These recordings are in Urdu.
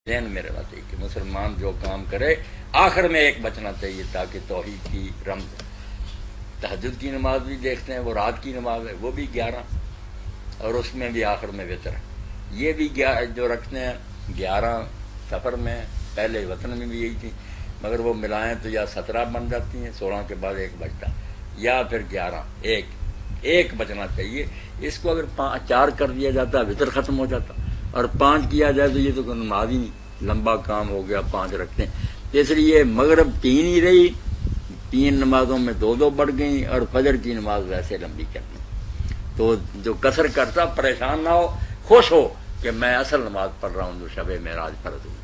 ذہن میں رہنا چاہیے کہ مسلمان جو کام کرے آخر میں ایک بچنا چاہیے تاکہ توحید کی رمز تہجد کی نماز بھی دیکھتے ہیں، وہ رات کی نماز ہے، وہ بھی 11 اور اس میں بھی آخر میں وتر ہے، یہ بھی جو رکھتے ہیں 11 سفر میں، پہلے وطن میں بھی یہی تھی مگر وہ ملائیں تو یا 17 بن جاتی ہیں، 16 کے بعد ایک بچتا یا پھر 11 ایک بچنا چاہیے۔ اس کو اگر 4 کر دیا جاتا وتر ختم ہو جاتا، اور 5 کیا جائے تو یہ تو نماز ہی نہیں، لمبا کام ہو گیا، 5 رکھتے ہیں۔ اس لیے مغرب 3 ہی رہی، 3 نمازوں میں 2 بڑھ گئیں اور فجر کی نماز ویسے لمبی کر دی۔ تو جو قصر کرتا پریشان نہ ہو، خوش ہو کہ میں اصل نماز پڑھ رہا ہوں جو شب معراج فرض ہوئی۔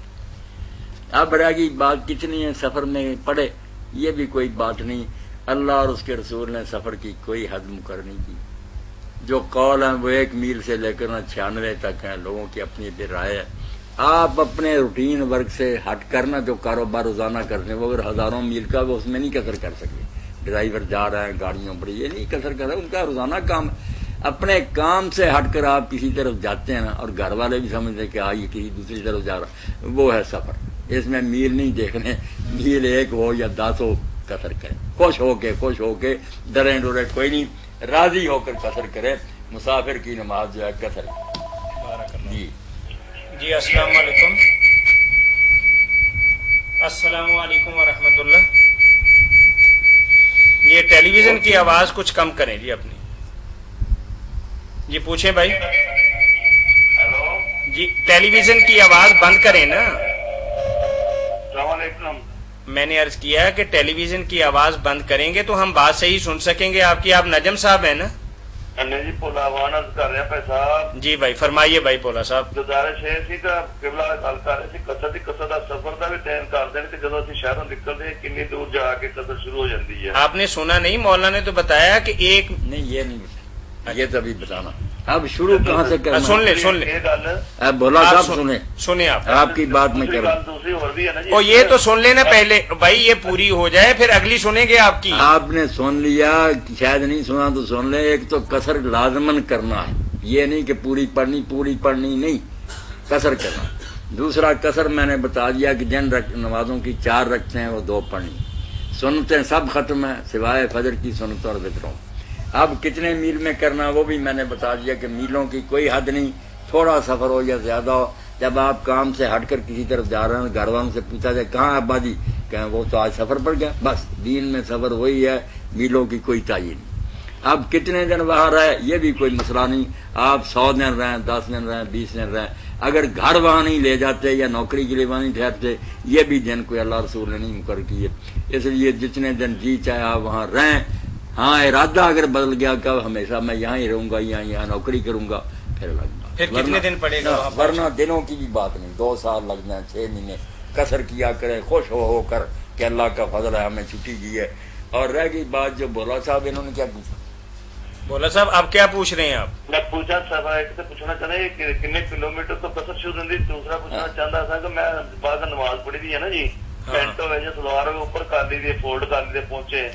اب رہ گئی بات کتنی ہے سفر میں پڑھے، یہ بھی کوئی بات نہیں، اللہ اور اس کے رسول نے سفر کی کوئی حد مقرر نہیں کی۔ جو قول ہیں وہ 1 میل سے لے کر 96 تک ہیں، لوگوں کی اپنی اپنی رائے ہے۔ آپ اپنے روٹین ورک سے ہٹ کرنا جو کاروبار روزانہ کرتے ہیں وہ اگر ہزاروں میل کا وہ اس میں نہیں قصر کر سکتے۔ ڈرائیور جا رہے ہیں گاڑیوں پر، یہ نہیں قصر کر رہے، ان کا روزانہ کام ہے۔ اپنے کام سے ہٹ کر آپ کسی طرف جاتے ہیں نا، اور گھر والے بھی سمجھتے ہیں کہ یہ کسی دوسری طرف جا رہا، وہ ہے سفر۔ اس میں میل نہیں دیکھنے، میل 1 ہو یا 10 ہو، قصر کریں، خوش ہو کے ڈرے ڈرے کوئی نہیں، راضی ہو کر قصر کرے۔ مسافر کی نماز جو ہے قصر۔ جی السلام علیکم، السلام علیکم ورحمۃ اللہ۔ یہ ٹیلی ویژن کی آواز کچھ کم کریں جی اپنی۔ جی پوچھیں بھائی۔ جی ٹیلی ویژن کی آواز بند کریں نا۔ السلام علیکم۔ میں نے عرض کیا کہ ٹیلی ویژن کی آواز بند کریں گے تو ہم بات صحیح سن سکیں گے آپ کی۔ آپ نجم صاحب ہیں نا؟ جی پولاوان کر رہے ہیں صاحب۔ جی بھائی فرمائیے بھائی پولا صاحب۔ گزارش ہے سی کہ قبلہ گل کر رہے تھے قصر دا سفر دا بھی تعین کر دیں کہ جب اسی شہروں نکلتے ہیں کنی دور جا کے قصر شروع ہو جاتی ہے۔ آپ نے سنا نہیں؟ مولانا نے تو بتایا کہ ایک نہیں، یہ نہیں، یہ تو ابھی بتانا۔ اب شروع کہاں سے کرنا؟ سن لیں یہ گل اب بولا صاحب سنیں آپ کی بات میں کروں۔ دوسری اور بھی ہے نا جی، اور یہ تو سن لینا پہلے بھائی، یہ پوری ہو جائے پھر اگلی سنیں گے آپ کی۔ آپ نے سن لیا، شاید نہیں سنا تو سن لیں۔ ایک تو قصر لازمن کرنا ہے، یہ نہیں کہ پوری پڑھنی نہیں، قصر کرنا۔ دوسرا قصر میں نے بتا دیا کہ جن نمازوں کی 4 رکھتے ہیں وہ 2 پڑھنی، سنتیں سب ختم ہیں سوائے فجر کی سنتوں اور وتروں۔ اب کتنے میل میں کرنا وہ بھی میں نے بتا دیا کہ میلوں کی کوئی حد نہیں، تھوڑا سفر ہو یا زیادہ ہو۔ جب آپ کام سے ہٹ کر کسی طرف جا رہے ہیں، گھر والوں سے پوچھا جائے کہاں ابا جی، کہیں وہ تو آج سفر پڑ گیا، بس دین میں سفر وہی ہے، میلوں کی کوئی تعین نہیں۔ اب کتنے دن وہاں رہے یہ بھی کوئی مسئلہ نہیں، آپ 100 دن رہیں، 10 دن رہیں، 20 دن رہیں، اگر گھر وہاں نہیں لے جاتے یا نوکری کے لیے وہاں نہیں ٹھہرتے، یہ بھی دن کوئی اللہ رسول نے نہیں مقرر کیے۔ اس لیے جتنے دن جی چاہے آپ وہاں رہیں، ہاں ارادہ اگر بدل گیا کہ ہمیشہ میں یہاں ہی رہوں گا، یہاں نوکری کروں گا، پھر لگ گا۔ پھر کتنے دن پڑے گا؟ ورنہ دنوں کی بھی بات نہیں، 2 سال لگ جائیں، 6 مہینے قصر کیا کرے خوش ہو کر کہ اللہ کا فضل ہے ہمیں چھٹی دی ہے۔ اور رہ گئی بات جو بولا صاحب، انہوں نے کیا پوچھا؟ بولا صاحب آپ کیا پوچھ رہے ہیں؟ آپ میں پوچھا صاحب ایک سے پوچھنا چاہتا ہے کہ کتنے کلومیٹر تو قصر شروع ہوتی۔ دوسرا پوچھنا چاہتا تھا کہ میں بعد نماز پڑھی دی ہے نا جی، پینٹ ہو سلوار اوپر کر لی دی، فولڈ کر لی پہنچے،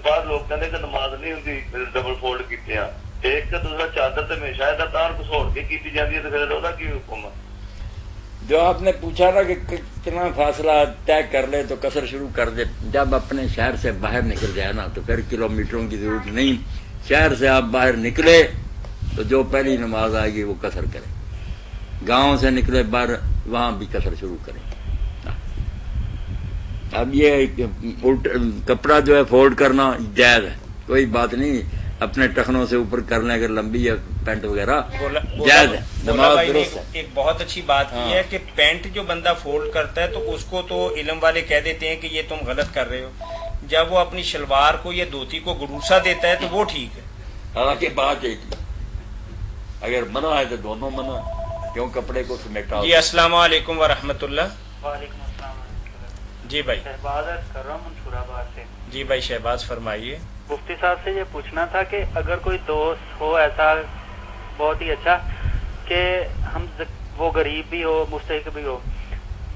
بعض لوگ کہتے کہ نماز نہیں ہوتی ڈبل فولڈ کیتے ہیں، ایک دوسرا چادر تو ہمیشہ تار گھسوڑ کے کی جاتی ہے، تو پھر وہ کی حکم ہے؟ جو آپ نے پوچھا نا کہ کتنا فاصلہ طے کر لے تو قصر شروع کر دے، جب اپنے شہر سے باہر نکل جائے نا تو پھر کلومیٹروں کی ضرورت نہیں۔ شہر سے آپ باہر نکلے تو جو پہلی نماز آئے گی وہ قصر کرے، گاؤں سے نکلے باہر وہاں بھی قصر شروع کریں۔ اب یہ کپڑا جو ہے فولڈ کرنا جائز ہے، کوئی بات نہیں، اپنے ٹخنوں سے اوپر کر لیں اگر لمبی ہے پینٹ وغیرہ جائز ہے، نماز درست ہے۔ ایک بہت اچھی بات کی ہے کہ پینٹ جو بندہ فولڈ کرتا ہے تو اس کو تو علم والے کہہ دیتے ہیں کہ یہ تم غلط کر رہے ہو، جب وہ اپنی شلوار کو یا دھوتی کو گڑوسا دیتا ہے تو وہ ٹھیک ہے۔ حالانکہ بات ایک ہی، اگر منع ہے تو دونوں منع، کیوں کپڑے کو سمیٹا۔ جی السلام علیکم ورحمۃ اللہ۔ وعلیکم السلام۔ جی بھائی شہباز کر رہا ہوں منصور آباد سے۔ جی بھائی شہباز فرمائیے۔ مفتی صاحب سے یہ پوچھنا تھا کہ اگر کوئی دوست ہو ایسا بہت ہی اچھا کہ ہم وہ غریب بھی ہو مستحق بھی ہو،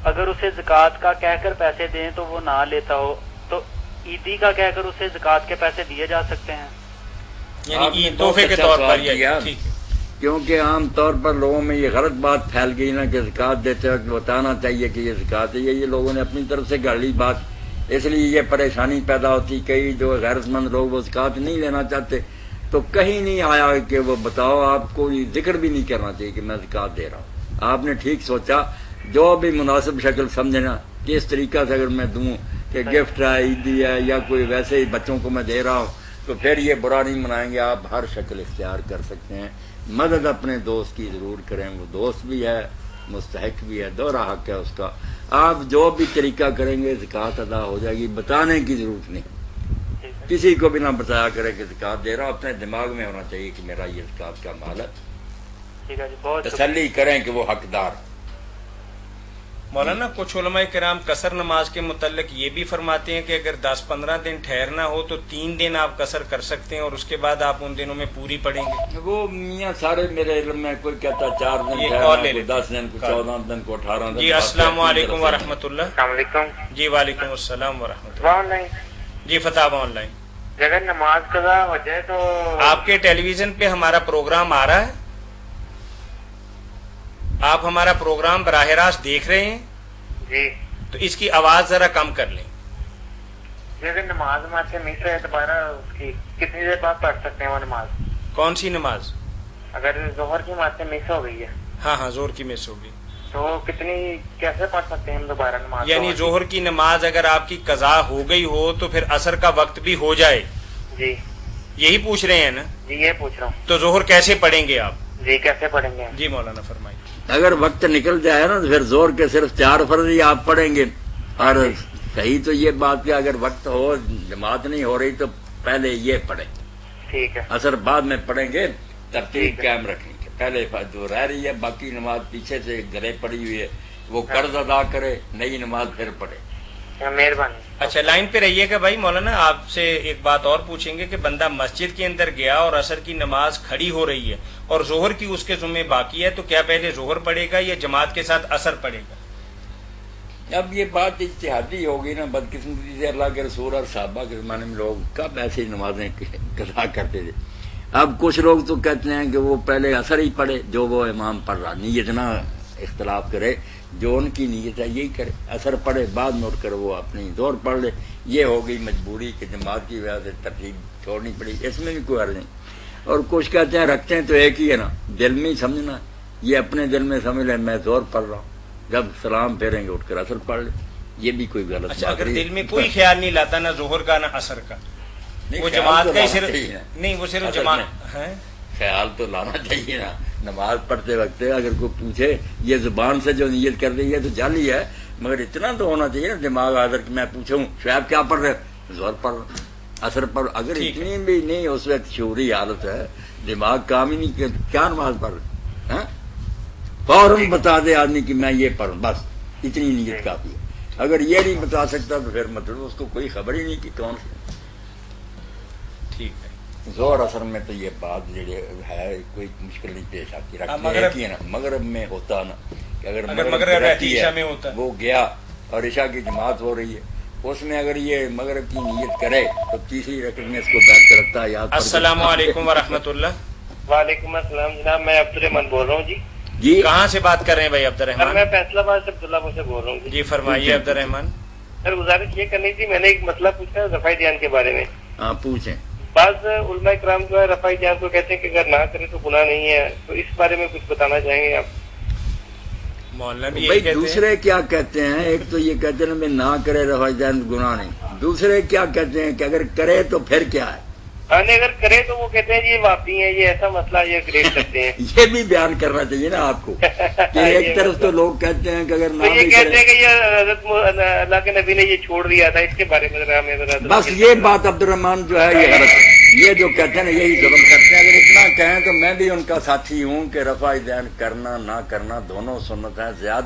اگر اسے زکوٰۃ کا کہہ کر پیسے دیں تو وہ نہ لیتا ہو، تو عیدی کا کہہ کر اسے زکوٰۃ کے پیسے دیے جا سکتے ہیں؟ یعنی تحفے کے طور پر؟ کیونکہ عام طور پر لوگوں میں یہ غلط بات پھیل گئی نا کہ زکوٰۃ دیتے وقت بتانا چاہیے کہ یہ زکوٰۃ ہے، یہ لوگوں نے اپنی طرف سے گڑھ لی بات، اس لیے یہ پریشانی پیدا ہوتی۔ کئی جو غیرت مند لوگ وہ زکوٰۃ نہیں لینا چاہتے، تو کہیں نہیں آیا کہ وہ بتاؤ، آپ کو یہ ذکر بھی نہیں کرنا چاہیے کہ میں زکوٰۃ دے رہا ہوں۔ آپ نے ٹھیک سوچا، جو بھی مناسب شکل سمجھنا کہ اس طریقہ سے اگر میں دوں کہ گفٹ ہے، عیدی ہے، یا کوئی ویسے ہی بچوں کو میں دے رہا ہوں، تو پھر یہ برا نہیں منائیں گے۔ آپ ہر شکل اختیار کر سکتے ہیں۔ مدد اپنے دوست کی ضرور کریں، وہ دوست بھی ہے، مستحق بھی ہے، دوہرا حق ہے اس کا۔ آپ جو بھی طریقہ کریں گے زکوٰۃ ادا ہو جائے گی، بتانے کی ضرورت نہیں، کسی کو بھی نہ بتایا کرے کہ زکوٰۃ دے رہا ہوں، اپنے دماغ میں ہونا چاہیے کہ میرا یہ زکوٰۃ کا مال ہے، ٹھیک ہے جی، بہت تسلی کریں کہ وہ حقدار۔ مولانا کچھ علماء کرام قصر نماز کے متعلق یہ بھی فرماتے ہیں کہ اگر 10-15 دن ٹھہرنا ہو تو 3 دن آپ قصر کر سکتے ہیں اور اس کے بعد آپ ان دنوں میں پوری پڑھیں گے۔ وہ میاں سارے میرے علم میں کوئی کہتا 4 دن یہ ٹھہرنا، کال لے کوئی لیتے 10 دن، کوئی 14 دن، کوئی 18 دن۔ جی السلام علیکم ورحمۃ اللہ۔ السلام علیکم جی وعلیکم السلام ورحمۃ اللہ۔ On line G Fath on line. اگر نماز قضا ہو جائے تو آپ کے ٹیلی ویژن پہ ہمارا پروگرام آ رہا ہے، آپ ہمارا پروگرام براہ راست دیکھ رہے ہیں، جی تو اس کی آواز ذرا کم کر لیں۔ اگر نماز ہمارے سے مس ہے دوبارہ اس کی کتنی دیر بعد پڑھ سکتے ہیں وہ نماز؟ کون سی نماز؟ اگر ظہر کی ہمارے سے مس ہو گئی ہے ہاں ہاں زور کی مس ہوگی، تو کتنی کیسے پڑھ سکتے ہیں ہم دوبارہ نماز؟ یعنی ظہر کی نماز اگر آپ کی قضا ہو گئی ہو تو پھر عصر کا وقت بھی ہو جائے، جی یہی پوچھ رہے ہیں نا؟ جی یہ پوچھ رہا ہوں، تو ظہر کیسے پڑھیں گے آپ؟ جی کیسے پڑھیں گے؟ جی مولانا فرمائیے۔ اگر وقت نکل جائے نا تو پھر زور کے صرف 4 فرض ہی آپ پڑھیں گے، اور صحیح تو یہ بات کہ اگر وقت ہو، جماعت نہیں ہو رہی تو پہلے یہ پڑھیں، ٹھیک ہے اثر بعد میں پڑھیں گے، ترتیب قائم رکھیں گے۔ پہلے جو رہ رہی ہے باقی نماز پیچھے سے گلے پڑی ہوئی ہے وہ قرض ادا کرے، نئی نماز پھر پڑھے۔ مہربانی۔ اچھا لائن پہ رہیے گا بھائی۔ مولانا آپ سے ایک بات اور پوچھیں گے کہ بندہ مسجد کے اندر گیا اور عصر کی نماز کھڑی ہو رہی ہے اور ظہر کی اس کے ذمہ باقی ہے، تو کیا پہلے ظہر پڑھے گا یا جماعت کے ساتھ عصر پڑھے گا؟ اب یہ بات اجتہادی ہوگی نا، بدقسمتی سے اللہ کے رسول اور صحابہ کے زمانے میں لوگ کب ایسی نمازیں قضا کرتے تھے۔ اب کچھ لوگ تو کہتے ہیں کہ وہ پہلے عصر ہی پڑھے جو وہ امام پڑھ رہا، نیت نہ اختلاف کرے، جو ان کی نیت ہے یہی کرے، عصر پڑھے، بعد میں اٹھ کر وہ اپنی ظہر پڑھ لے۔ یہ ہو گئی مجبوری کہ جماعت کی وجہ سے ترتیب چھوڑنی پڑی، اس میں بھی کوئی حرج نہیں۔ اور کچھ کہتے ہیں رکھتے ہیں تو ایک ہی ہے نا، دل میں ہی سمجھنا، یہ اپنے دل میں سمجھ لیں میں ظہر پڑھ رہا ہوں، جب سلام پھیریں گے اٹھ کر عصر پڑھ لے، یہ بھی کوئی غلط اچھا بات اگر نہیں۔ دل میں کوئی خیال نہیں لاتا نہ ظہر کا نہ عصر کا، نہیں، وہ خیال جماعت تو کا ہی لانا صرف چاہیے نا۔ نہیں، وہ صرف اصل جماعت ہے۔ خیال تو لانا چاہیے نا، نماز پڑھتے وقت اگر کوئی پوچھے یہ زبان سے جو نیت کر رہی ہے تو جعلی ہے، مگر اتنا تو ہونا چاہیے نا دماغ حاضر کہ میں پوچھوں شعیب کیا پڑھ رہے، ظہر پڑھ رہا، عصر پڑھ، اگر اتنی بھی نہیں اس وقت شعوری حالت ہے، دماغ کام ہی نہیں کرتا، کیا نماز پڑھ رہے ہیں؟ فوراً بتا دے آدمی کہ میں یہ پڑھوں، بس اتنی نیت کافی ہے۔ اگر یہ نہیں بتا سکتا تو پھر مطلب اس کو کوئی خبر ہی نہیں کہ کون سی۔ ٹھیک ہے۔ زور اثر میں تو یہ بات ہے کوئی مشکل نہیں پیش آتی، رکھتی ہے نا، مغرب میں ہوتا نا کہ اگر مغرب رہتی ہے وہ گیا اور عشاء کی جماعت ہو رہی ہے، اس میں اگر یہ مغرب کی نیت کرے تو تیسری رکعت میں اس کو بیٹھ کے رکھتا ہے یاد۔ السلام علیکم ورحمۃ اللہ۔ وعلیکم السلام جناب، میں عبد الرحمان بول رہا ہوں جی۔ جی کہاں سے بات کر رہے ہیں بھائی عبد سر الرحمان؟ میں فیصلہ آباد سے عبداللہ سے بول رہا ہوں جی فرمائیے عبد الرحمان۔ سر گزارش یہ کرنی تھی، میں نے ایک مسئلہ پوچھا ہے رفع دھیان کے بارے میں۔ ہاں پوچھیں۔ بعض علماء کرام جو ہے رفع دھیان کو کہتے ہیں کہ اگر نہ کرے تو گناہ نہیں ہے، تو اس بارے میں کچھ بتانا چاہیں گے آپ؟ مولانا بھی بھائی یہی کہتے ہیں۔ دوسرے کیا کہتے ہیں، ایک تو یہ کہتے ہیں نہ کرے رفع دھیان گناہ نہیں، دوسرے کیا کہتے ہیں کہ اگر کرے تو پھر کیا ہے؟ اگر کرے تو وہ کہتے ہیں یہ واپی ہیں، یہ ایسا مسئلہ یہ گریڈ کرتے ہیں۔ یہ بھی بیان کرنا چاہیے نا آپ کو کہ ایک طرف تو لوگ کہتے ہیں کہ اگر نہ تو یہ بھی کہتے کرے، ہیں کہ یہ حضرت اللہ کے نبی نے یہ چھوڑ دیا تھا، اس کے بارے میں ذرا ہمیں بس یہ بات عبد الرحمان جو ہے یہ غلط ہے، یہ جو کہتے ہیں نا یہی ظلم کرتے ہیں۔ اگر اتنا کہیں تو میں بھی ان کا ساتھی ہوں کہ رفع دھیان کرنا نہ کرنا دونوں سنت ہیں، زیادہ